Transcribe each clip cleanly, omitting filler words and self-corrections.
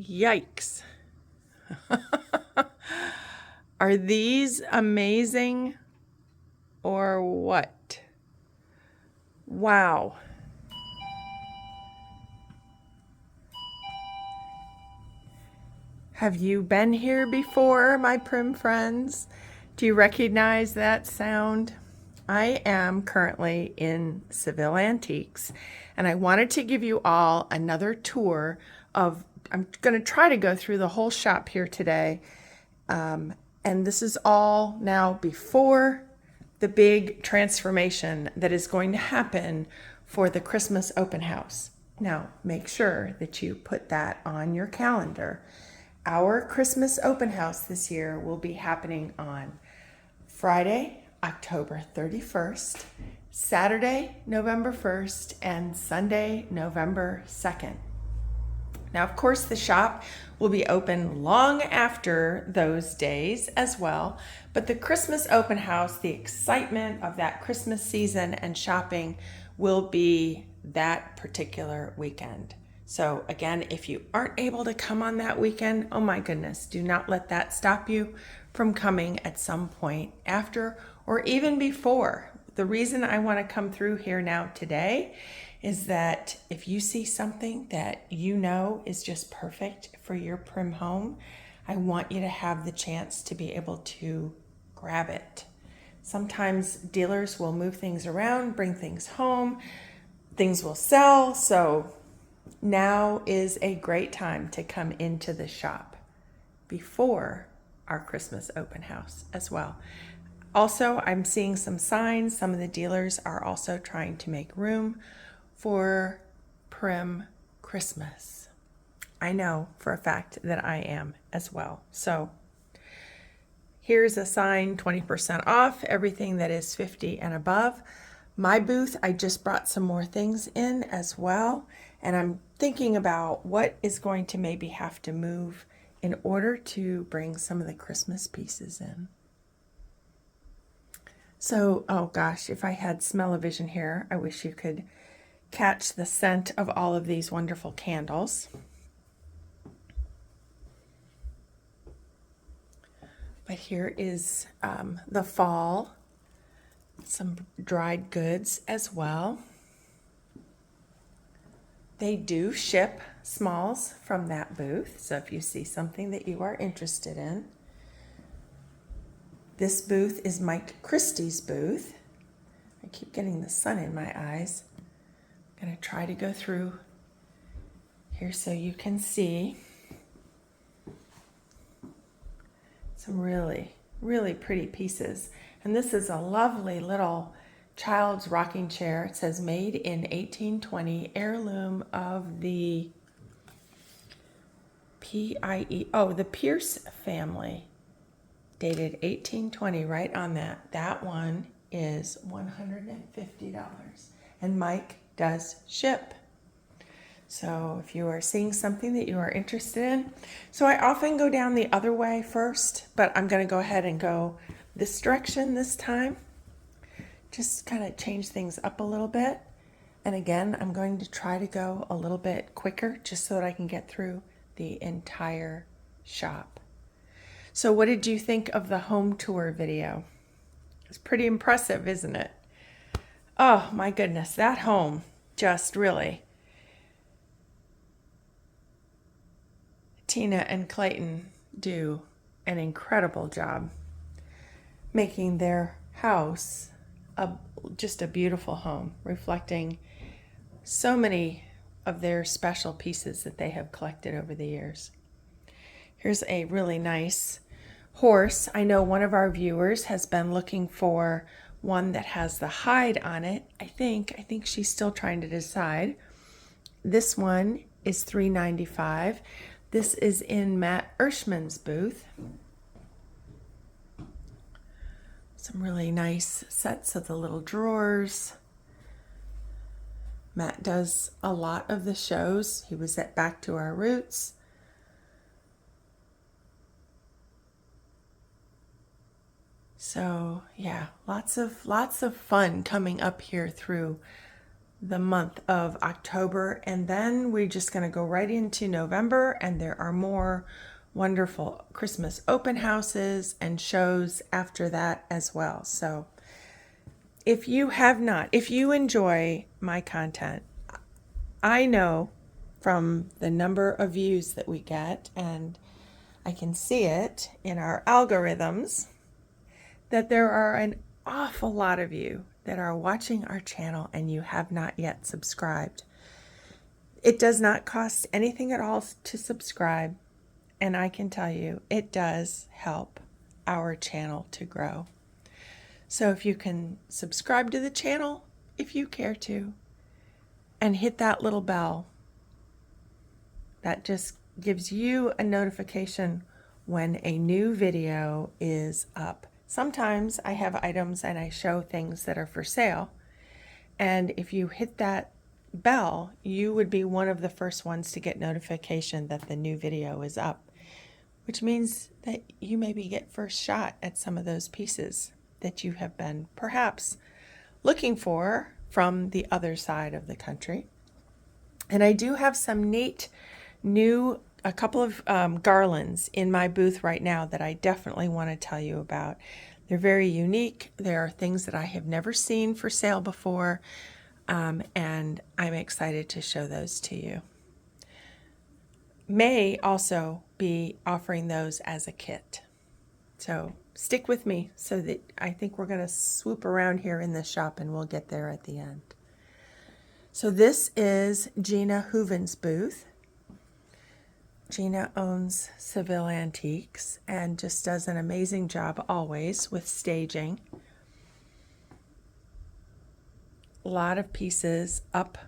Yikes. Are these amazing or what? Wow. Have you been here before, my prim friends? Do you recognize that sound? I am currently in Seville Antiques, and I wanted to give you all another tour of, I'm going to try to go through the whole shop here today. And this is all now before the big transformation that is going to happen for the Christmas open house. Now, make sure that you put that on your calendar. Our Christmas open house this year will be happening on Friday, October 31st, Saturday, November 1st, and Sunday, November 2nd. Now, of course, the shop will be open long after those days as well, but the Christmas open house, the excitement of that Christmas season and shopping will be that particular weekend. So again, if you aren't able to come on that weekend, oh my goodness, do not let that stop you from coming at some point after or even before. The reason I want to come through here now today is that if you see something that you know is just perfect for your prim home, I want you to have the chance to be able to grab it. Sometimes dealers will move things around, bring things home, things will sell, so now is a great time to come into the shop before our Christmas open house as well. Also, I'm seeing some signs. Some of the dealers are also trying to make room for prim Christmas. I know for a fact that I am as well. So here's a sign, 20% off, everything that is 50 and above. My booth, I just brought some more things in as well. And I'm thinking about what is going to maybe have to move in order to bring some of the Christmas pieces in. So, oh gosh, if I had smell-o-vision here, I wish you could catch the scent of all of these wonderful candles. But here is the fall, some dried goods as well. They do ship smalls from that booth, so if you see something that you are interested in. This booth is Mike Christie's booth. I keep getting the sun in my eyes. I'm going to try to go through here so you can see some really, really pretty pieces. And this is a lovely little child's rocking chair. It says made in 1820, heirloom of the the Pierce family, dated 1820, right on that. That one is $150, and Mike does ship. So if you are seeing something that you are interested in, so I often go down the other way first, but I'm going to go ahead and go this direction this time. Just kind of change things up a little bit. And again, I'm going to try to go a little bit quicker just so that I can get through the entire shop. So what did you think of the home tour video? It's pretty impressive, isn't it? Oh my goodness, that home just really. Tina and Clayton do an incredible job making their house just a beautiful home, reflecting so many of their special pieces that they have collected over the years. Here's a really nice horse. I know one of our viewers has been looking for one that has the hide on it. I think she's still trying to decide. This one is $3.95. This is in Matt Ershman's booth. Some really nice sets of the little drawers. Matt does a lot of the shows. He was at Back to Our Roots. So yeah, lots of fun coming up here through the month of October, and then we're just going to go right into November, and there are more wonderful Christmas open houses and shows after that as well. So if you enjoy my content, I know from the number of views that we get, and I can see it in our algorithms, that there are an awful lot of you that are watching our channel and you have not yet subscribed. It does not cost anything at all to subscribe, and I can tell you it does help our channel to grow. So if you can subscribe to the channel, if you care to, and hit that little bell, that just gives you a notification when a new video is up. Sometimes I have items and I show things that are for sale, and if you hit that bell, you would be one of the first ones to get notification that the new video is up, which means that you maybe get first shot at some of those pieces that you have been perhaps looking for from the other side of the country. And I do have some neat new, a couple of garlands in my booth right now that I definitely want to tell you about. They're very unique. There are things that I have never seen for sale before, and I'm excited to show those to you. May also be offering those as a kit. So stick with me, so that I think we're going to swoop around here in the shop and we'll get there at the end. So this is Gina Hooven's booth. Gina owns Seville Antiques and just does an amazing job always with staging. A lot of pieces up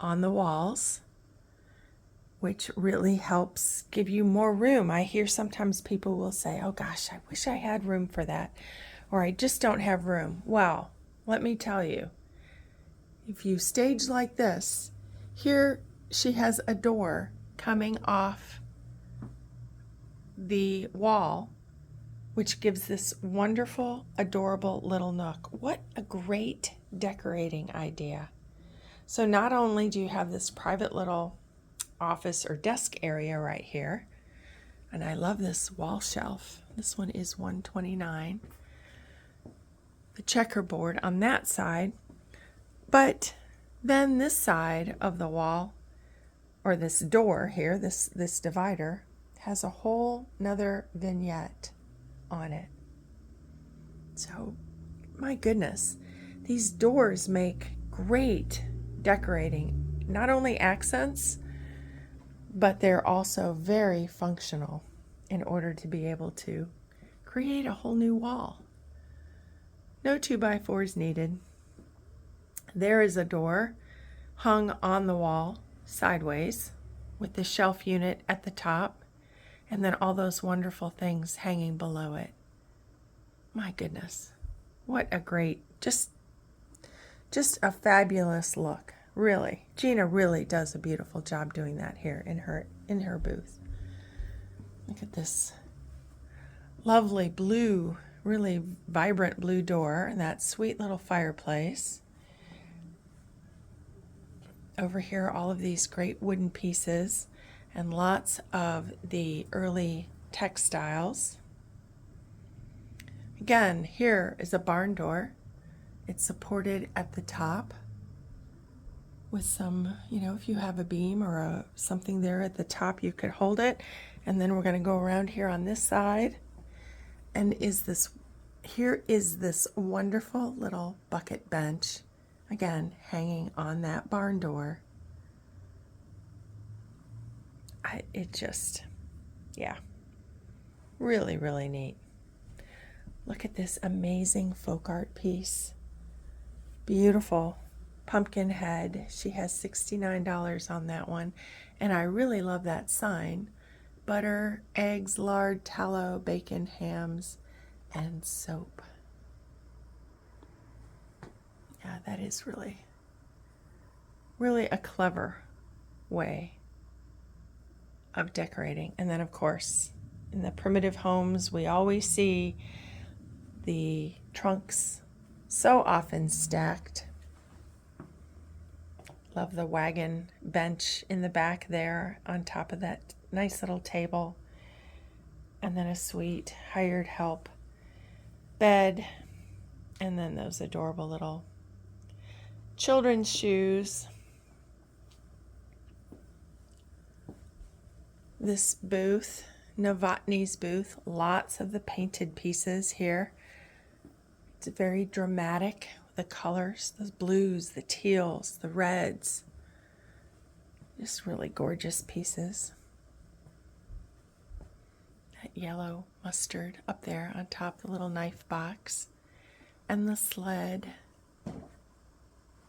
on the walls, which really helps give you more room. I hear sometimes people will say, oh gosh, I wish I had room for that, or I just don't have room. Well, let me tell you, if you stage like this, here she has a door coming off the wall, which gives this wonderful, adorable little nook. What a great decorating idea. So not only do you have this private little office or desk area right here, and I love this wall shelf. This one is $129. The checkerboard on that side, but then this side of the wall, or this door here, this divider, has a whole nother vignette on it. So, my goodness, these doors make great decorating, not only accents, but they're also very functional in order to be able to create a whole new wall. No 2x4s needed. There is a door hung on the wall sideways with the shelf unit at the top, and then all those wonderful things hanging below it. My goodness, what a great, just a fabulous look. Really, Gina really does a beautiful job doing that here in her booth. Look at this lovely blue, really vibrant blue door, and that sweet little fireplace. Over here, all of these great wooden pieces and lots of the early textiles. Again, here is a barn door. It's supported at the top with some, if you have a beam or something there at the top, you could hold it. And then we're going to go around here on this side. And here is this wonderful little bucket bench, again, hanging on that barn door. Really, really neat. Look at this amazing folk art piece. Beautiful pumpkin head. She has $69 on that one. And I really love that sign. Butter, eggs, lard, tallow, bacon, hams, and soap. Yeah, that is really, really a clever way of decorating. And then, of course, in the primitive homes, we always see the trunks so often stacked. Love the wagon bench in the back there on top of that nice little table. And then a sweet hired help bed. And then those adorable little children's shoes. This booth, Novotny's booth, lots of the painted pieces here. It's very dramatic. The colors, the blues, the teals, the reds. Just really gorgeous pieces. That yellow mustard up there on top, the little knife box. And the sled.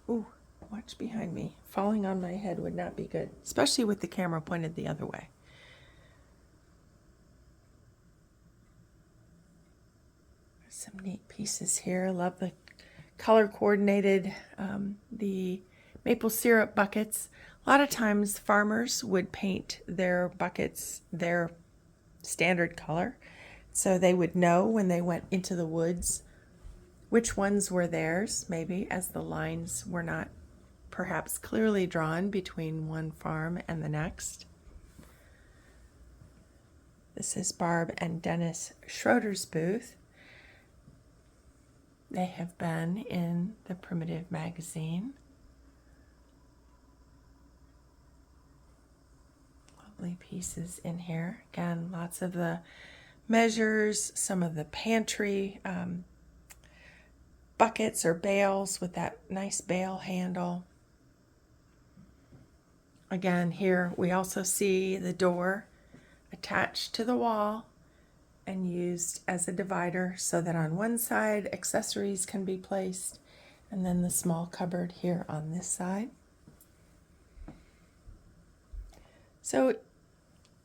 Ooh, watch behind me. Falling on my head would not be good, especially with the camera pointed the other way. Some neat pieces here. Love the color coordinated, the maple syrup buckets. A lot of times farmers would paint their buckets their standard color, so they would know when they went into the woods which ones were theirs, maybe, as the lines were not perhaps clearly drawn between one farm and the next. This is Barb and Dennis Schroeder's booth. They have been in the Primitive magazine. Lovely pieces in here. Again, lots of the measures, some of the pantry buckets or bales with that nice bale handle. Again, here we also see the door attached to the wall and used as a divider so that on one side accessories can be placed, and then the small cupboard here on this side. So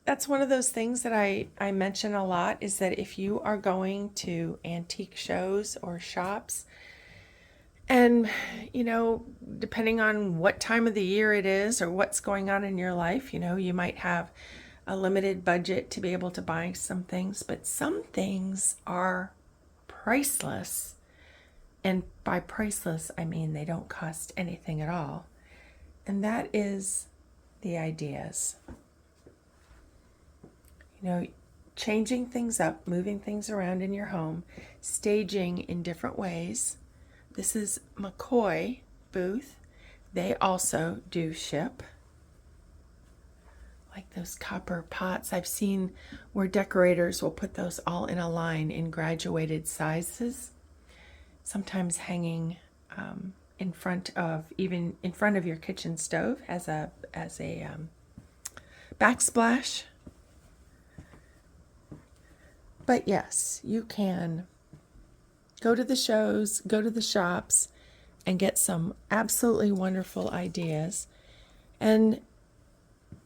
that's one of those things that I mention a lot, is that if you are going to antique shows or shops, and depending on what time of the year it is or what's going on in your life, you might have a limited budget to be able to buy some things, but some things are priceless. And by priceless, I mean they don't cost anything at all. And that is the ideas. Changing things up, moving things around in your home, staging in different ways. This is McCoy booth. They also do ship. Like those copper pots. I've seen where decorators will put those all in a line in graduated sizes, sometimes hanging in front of your kitchen stove as a backsplash. But yes, you can go to the shows, go to the shops, and get some absolutely wonderful ideas. And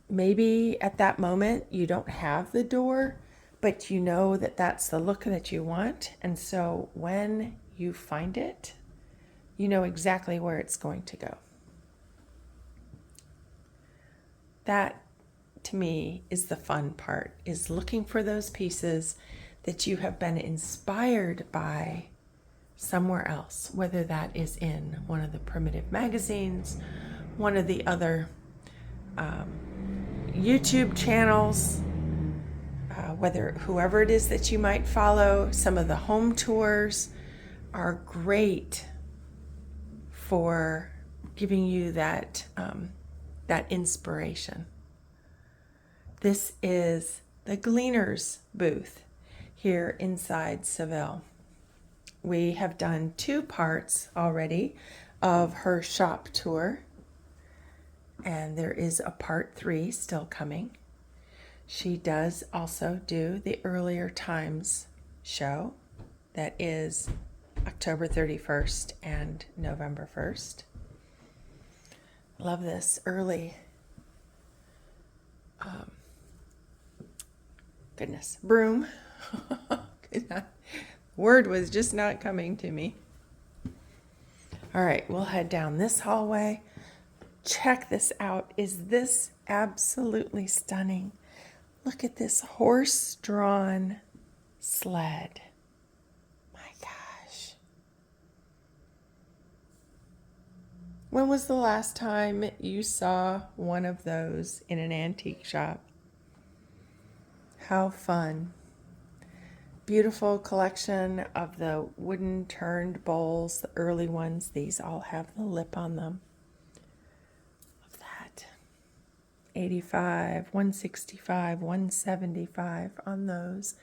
maybe at that moment you don't have the door, but you know that that's the look that you want. And so when you find it, you know exactly where it's going to go. That, to me, is the fun part, is looking for those pieces that you have been inspired by somewhere else, whether that is in one of the Primitive magazines, one of the other YouTube channels, whoever it is that you might follow. Some of the home tours are great for giving you that inspiration. This is the Gleaner's booth here inside Seville. We have done 2 parts already of her shop tour, and there is a part 3 still coming. She does also do the Earlier Times show that is October 31st and November 1st. Love this early broom. Word was just not coming to me. All right, we'll head down this hallway. Check this out. Is this absolutely stunning? Look at this horse-drawn sled. My gosh. When was the last time you saw one of those in an antique shop? How fun. Beautiful collection of the wooden turned bowls, the early ones. These all have the lip on them. Love that. 85, 165, 175 on those.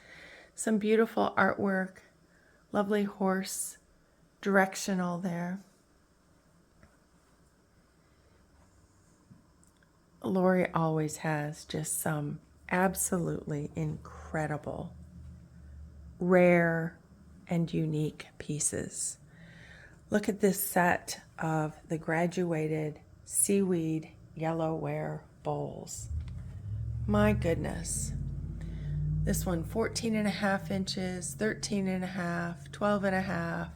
Some beautiful artwork. Lovely horse directional there. Lori always has just some absolutely incredible, rare, and unique pieces. Look at this set of the graduated seaweed yellowware bowls. My goodness. This one 14.5 inches, 13.5, 12.5.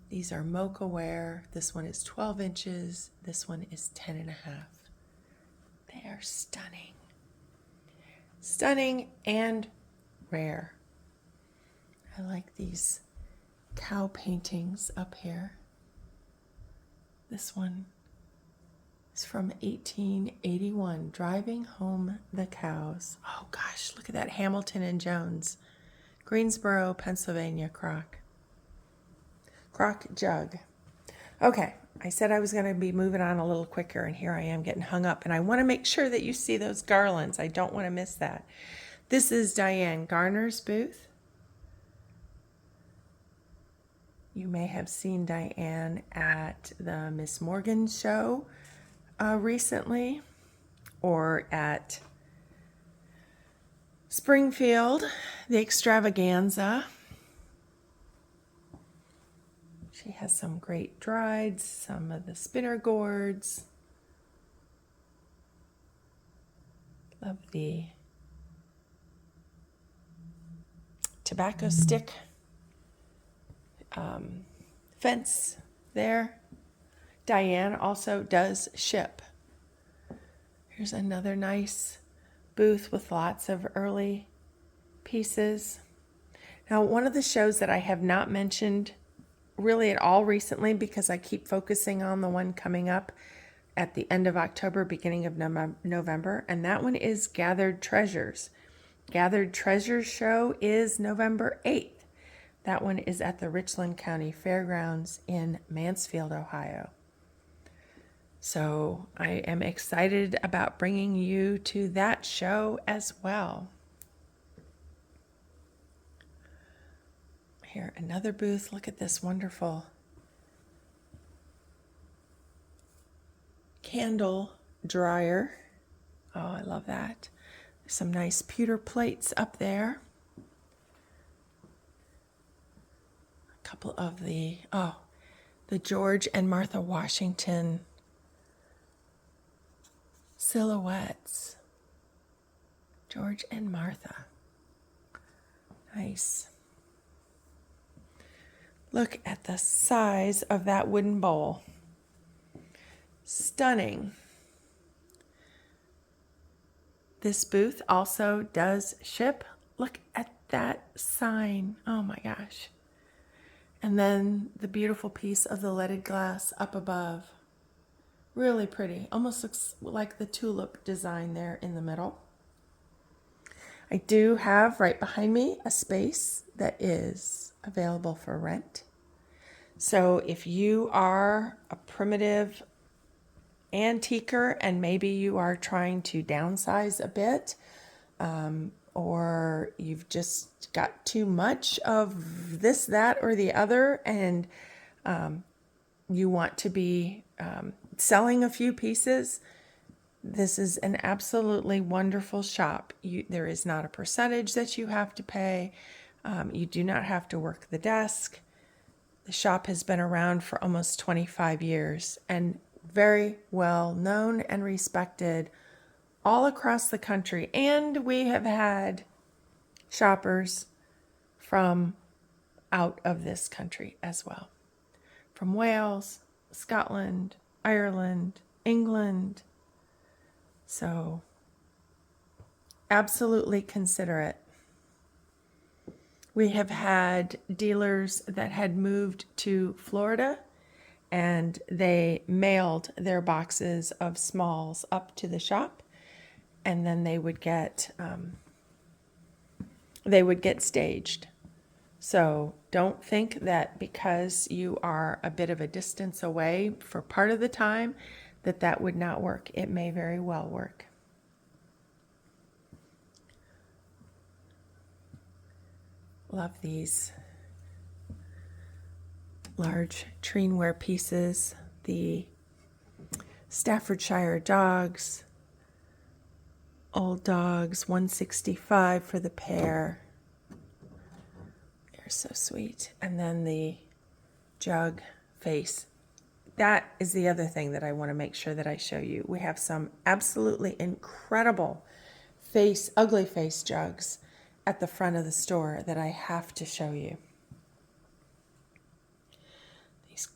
These are mocha ware. This one is 12 inches. This one is 10.5. They are stunning. Stunning and rare. I like these cow paintings up here. This one is from 1881, Driving Home the Cows. Oh gosh, look at that Hamilton and Jones. Greensboro, Pennsylvania crock jug. Okay, I said I was going to be moving on a little quicker, and here I am getting hung up. And I want to make sure that you see those garlands. I don't want to miss that. This is Diane Garner's booth. You may have seen Diane at the Miss Morgan show recently, or at Springfield, the extravaganza. She has some great drieds, some of the spinner gourds. Love the tobacco stick fence there. Diane also does ship. Here's another nice booth with lots of early pieces. Now, one of the shows that I have not mentioned really at all recently, because I keep focusing on the one coming up at the end of October, beginning of November, and that one is Gathered Treasures. Gathered Treasures show is November 8th. That one is at the Richland County Fairgrounds in Mansfield, Ohio. So I am excited about bringing you to that show as well. Here, another booth. Look at this wonderful candle dryer. Oh, I love that. There's some nice pewter plates up there. A couple of the George and Martha Washington silhouettes. George and Martha. Nice. Look at the size of that wooden bowl. Stunning. This booth also does ship. Look at that sign. Oh my gosh. And then the beautiful piece of the leaded glass up above. Really pretty. Almost looks like the tulip design there in the middle. I do have right behind me a space that is available for rent. So if you are a primitive antiquer and maybe you are trying to downsize a bit, or you've just got too much of this, that, or the other, and you want to be selling a few pieces, this is an absolutely wonderful shop. There is not a percentage that you have to pay. You do not have to work the desk. The shop has been around for almost 25 years and very well known and respected all across the country. And we have had shoppers from out of this country as well. From Wales, Scotland, Ireland, England. So absolutely consider it. We have had dealers that had moved to Florida and they mailed their boxes of smalls up to the shop, and then they would get staged. So don't think that because you are a bit of a distance away for part of the time that would not work. It may very well work. Love these large treenware pieces, the Staffordshire dogs, old dogs, $165 for the pair. They're so sweet. And then the jug face. That is the other thing that I want to make sure that I show you. We have some absolutely incredible ugly face jugs at the front of the store that I have to show you. These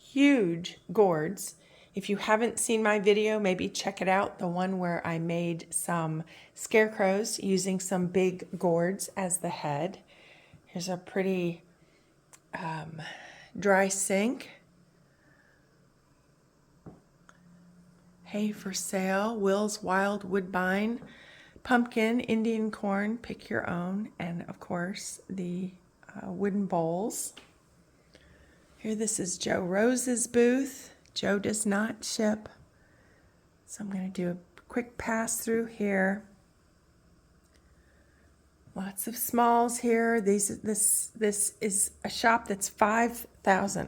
huge gourds. If you haven't seen my video, maybe check it out, the one where I made some scarecrows using some big gourds as the head. Here's a pretty dry sink. Hay for sale, Will's Wild Woodbine, pumpkin, Indian corn, pick your own, and of course the wooden bowls. Here, this is Joe Rose's booth. Joe does not ship, so I'm going to do a quick pass through here. Lots of smalls here. This is a shop that's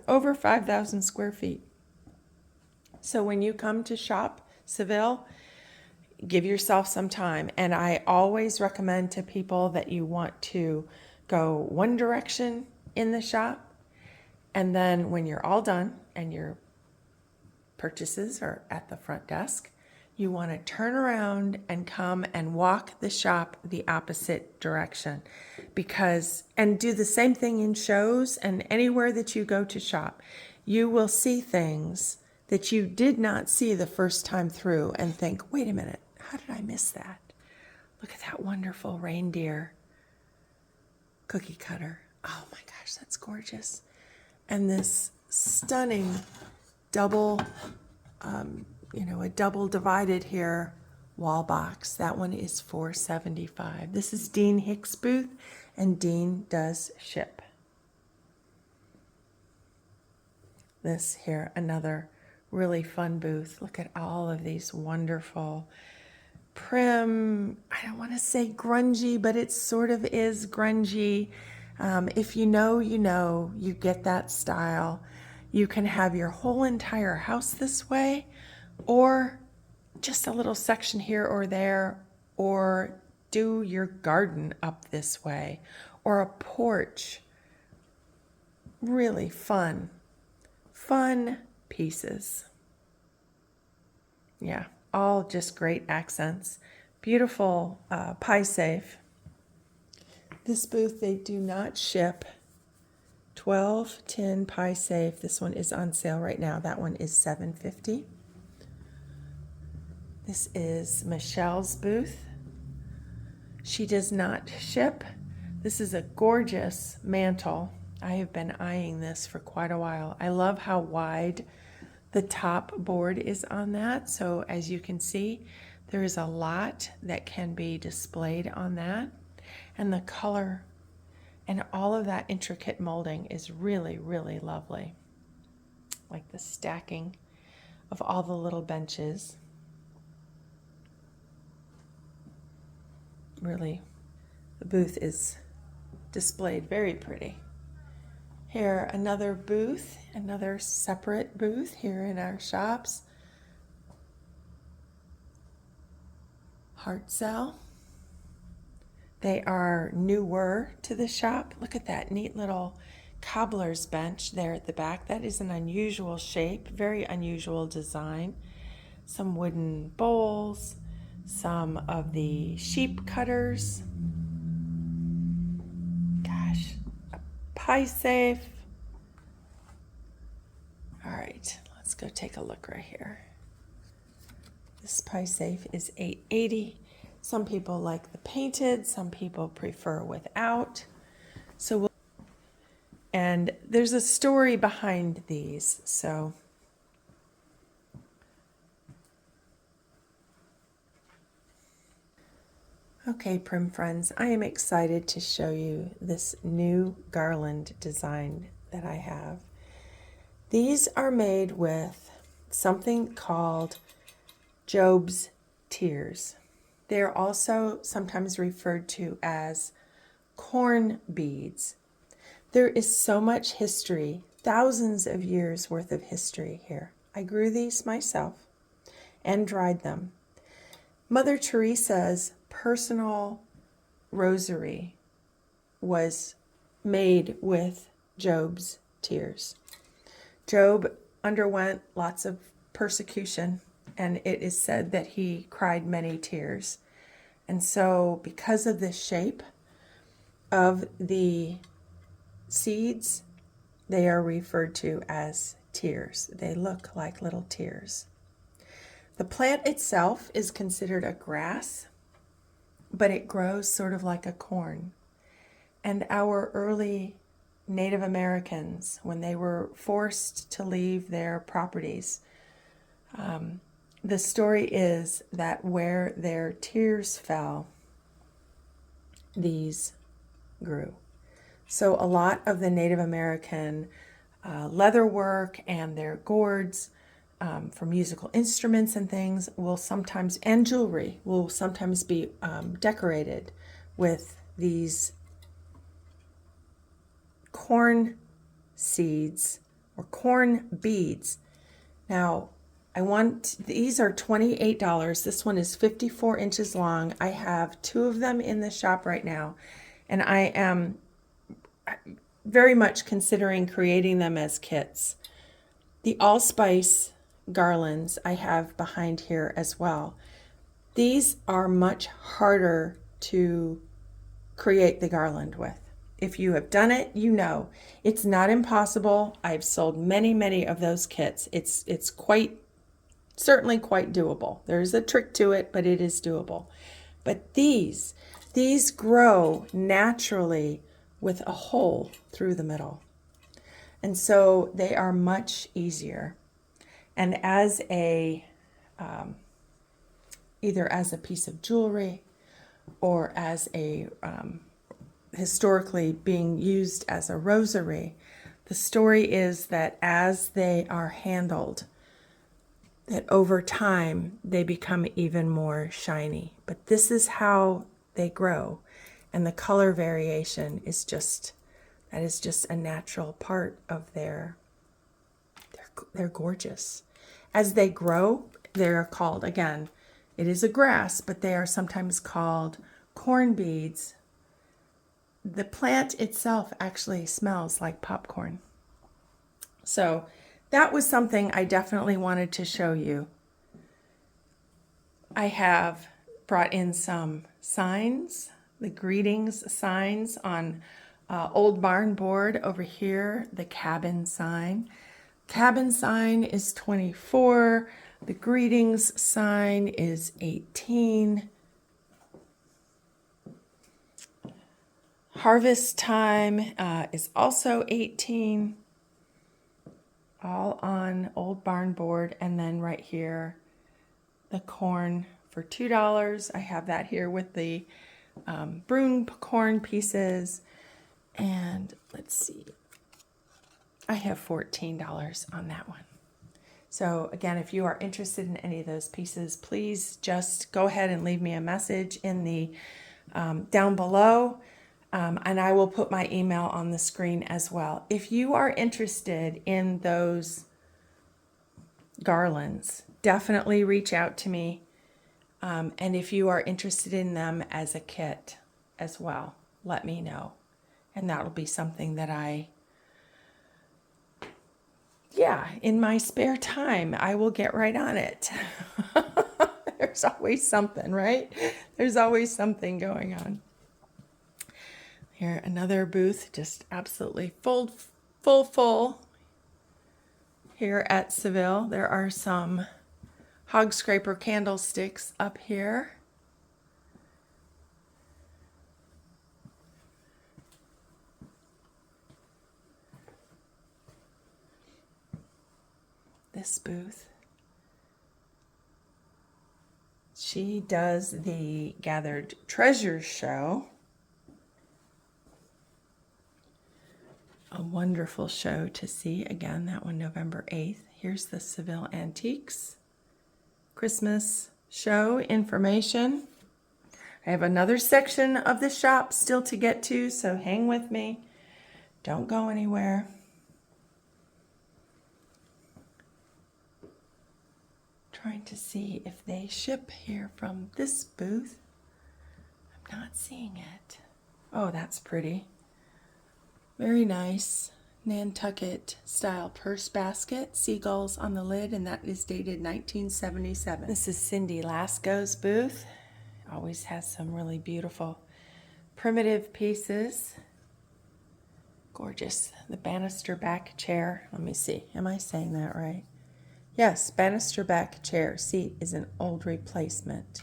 over 5,000 square feet. So when you come to shop Seville, give yourself some time. And I always recommend to people that you want to go one direction in the shop, and then when you're all done and your purchases are at the front desk, you want to turn around and come and walk the shop the opposite direction, and do the same thing in shows and anywhere that you go to shop. You will see things that you did not see the first time through and think, wait a minute, how did I miss that? Look at that wonderful reindeer cookie cutter. Oh my gosh, that's gorgeous. And this stunning double, a double divided here wall box. That one is $4.75. This is Dean Hicks' booth, and Dean does ship. This here, another really fun booth. Look at all of these wonderful prim, I don't want to say grungy, but it sort of is grungy. If you know, you get that style. You can have your whole entire house this way, or just a little section here or there, or do your garden up this way, or a porch. Really fun pieces. Yeah, all just great accents. Beautiful pie safe. This booth, they do not ship. 12 tin pie safe. This one is on sale right now. That one is $7.50. This is Michelle's booth. She does not ship. This is a gorgeous mantle. I have been eyeing this for quite a while. I love how wide the top board is on that. So as you can see, there is a lot that can be displayed on that. And the color and all of that intricate molding is really, really lovely. Like the stacking of all the little benches. Really, the booth is displayed very pretty. Here, another booth, another separate booth here in our shops. Heart cell. They are newer to the shop. Look at that neat little cobbler's bench there at the back. That is an unusual shape, very unusual design. Some wooden bowls, some of the sheep cutters. Gosh, a pie safe. All right, let's go take a look right here. This pie safe is $8.80. Some people like the painted, some people prefer without. And there's a story behind these. So okay, Prim friends, I am excited to show you this new garland design that I have. These are made with something called Job's tears. They are also sometimes referred to as corn beads. There is so much history, thousands of years worth of history here. I grew these myself and dried them. Mother Teresa's personal rosary was made with Job's tears. Job underwent lots of persecution, and it is said that he cried many tears. And so because of the shape of the seeds, they are referred to as tears. They look like little tears. The plant itself is considered a grass, but it grows sort of like a corn. And our early Native Americans, when they were forced to leave their properties, the story is that where their tears fell, these grew. So a lot of the Native American leather work and their gourds for musical instruments and things will sometimes, and jewelry, will sometimes be decorated with these corn seeds or corn beads. Now, these are $28. This one is 54 inches long. I have 2 of them in the shop right now, and I am very much considering creating them as kits. The allspice garlands I have behind here as well. These are much harder to create the garland with. If you have done it, you know it's not impossible. I've sold many of those kits. It's certainly quite doable. There's a trick to it, but it is doable. But these grow naturally with a hole through the middle. And so they are much easier. And as either as a piece of jewelry or as a historically being used as a rosary, the story is that as they are handled, that over time they become even more shiny. But this is how they grow, and the color variation is just a natural part of they're gorgeous. As they grow, they're called, again, it is a grass, but they are sometimes called corn beads. The plant itself actually smells like popcorn. So that was something I definitely wanted to show you. I have brought in some signs, the greetings signs on old barn board over here, the cabin sign. Cabin sign is 24. The greetings sign is 18. Harvest time is also 18. All on old barn board. And then right here, the corn for $2. I have that here with the brune corn pieces. And let's see, I have $14 on that one. So again, if you are interested in any of those pieces, please just go ahead and leave me a message in the down below, and I will put my email on the screen as well. If you are interested in those garlands, definitely reach out to me. And if you are interested in them as a kit as well, let me know. And that'll be something that in my spare time, I will get right on it. There's always something, right? There's always something going on. Here, another booth, just absolutely full. Here at Seville, there are some hog scraper candlesticks up here. this booth. She does the Gathered Treasures show. A wonderful show to see. Again, that one November 8th. Here's the Seville Antiques Christmas show information. I have another section of the shop still to get to, so hang with me. Don't go anywhere. Trying to see if they ship here from this booth. I'm not seeing it. Oh, that's pretty. Very nice Nantucket style purse basket, seagulls on the lid, and that is dated 1977. This is Cindy Lasco's booth. Always has some really beautiful primitive pieces. Gorgeous. The banister back chair. Let me see. Am I saying that right? Yes, banister back chair seat is an old replacement.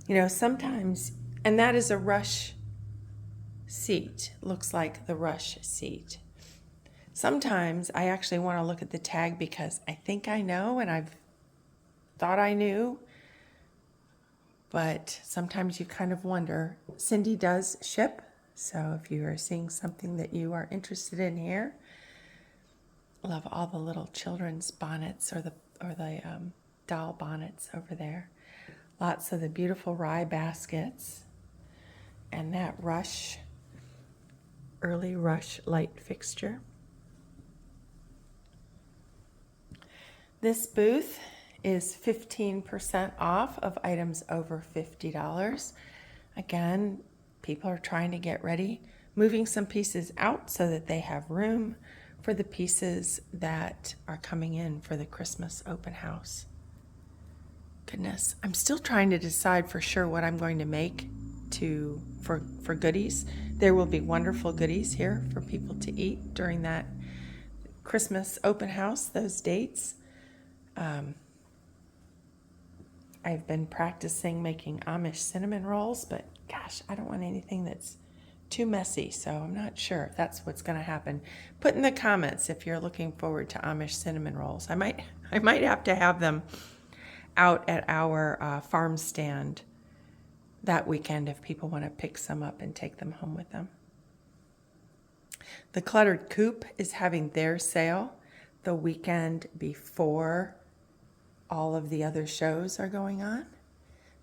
You know, sometimes, and that is a Rush seat. Looks like the Rush seat. Sometimes I actually want to look at the tag because I think I know and I've thought I knew, but sometimes you kind of wonder. Cindy does ship, so if you are seeing something that you are interested in here, love all the little children's bonnets or the doll bonnets over there. Lots of the beautiful rye baskets and that Rush, early Rush light fixture. This booth is 15% off of items over $50. Again, people are trying to get ready, moving some pieces out so that they have room for the pieces that are coming in for the Christmas open house. Goodness, I'm still trying to decide for sure what I'm going to make for goodies. There will be wonderful goodies here for people to eat during that Christmas open house, those dates. I've been practicing making Amish cinnamon rolls, but gosh, I don't want anything that's too messy, so I'm not sure if that's what's going to happen. Put in the comments if you're looking forward to Amish cinnamon rolls. I might have to have them out at our farm stand that weekend if people want to pick some up and take them home with them. The Cluttered Coop is having their sale the weekend before all of the other shows are going on.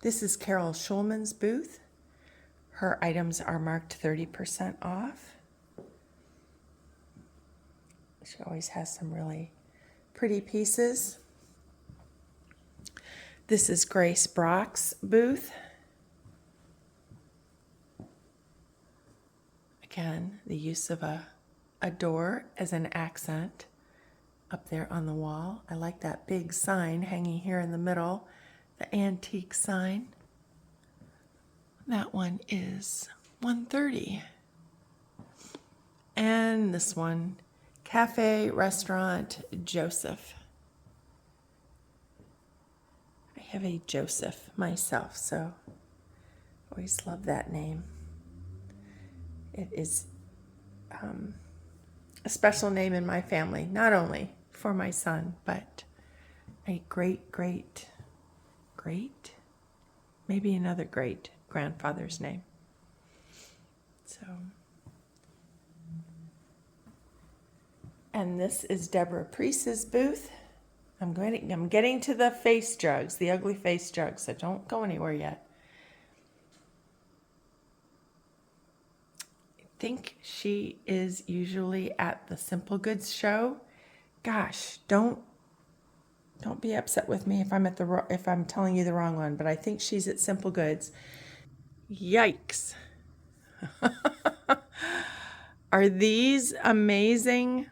This is Carol Schulman's booth. Her items are marked 30% off. She always has some really pretty pieces. This is Grace Brock's booth. Again, the use of a door as an accent up there on the wall. I like that big sign hanging here in the middle, the antique sign. That one is $130. And this one, Cafe Restaurant Joseph. I have a Joseph myself, so always love that name. It is a special name in my family, not only for my son, but a great, maybe another great grandfather's name. So, and this is Deborah Priest's booth. I'm getting to the face jugs, the ugly face jugs, so don't go anywhere yet. I think she is usually at the Simple Goods show. Gosh, don't be upset with me if I'm telling you the wrong one, but I think she's at Simple Goods. Yikes. Are these amazing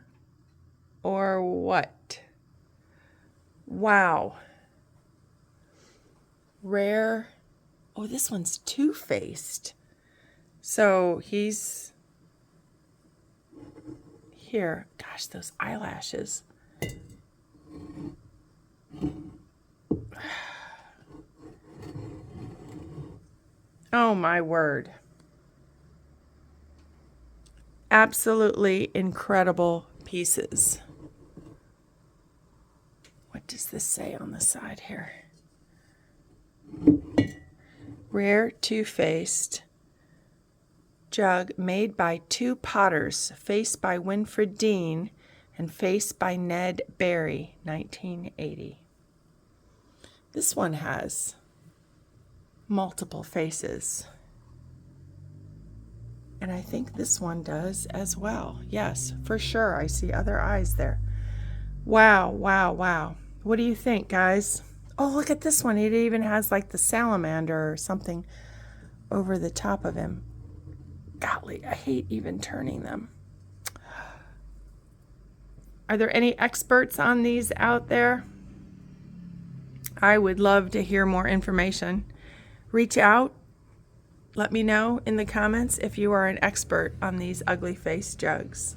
or what? Wow. Rare. Oh, this one's two-faced. So he's here. Gosh, those eyelashes. Oh my word. Absolutely incredible pieces. does this say on the side here? Rare two-faced jug made by two potters, face by Winfred Dean and face by Ned Berry, 1980. This one has multiple faces. And I think this one does as well. Yes, for sure. I see other eyes there. Wow, wow, wow. What do you think, guys? Oh, look at this one. It even has like the salamander or something over the top of him. Golly, I hate even turning them. Are there any experts on these out there? I would love to hear more information. Reach out. Let me know in the comments if you are an expert on these ugly face jugs.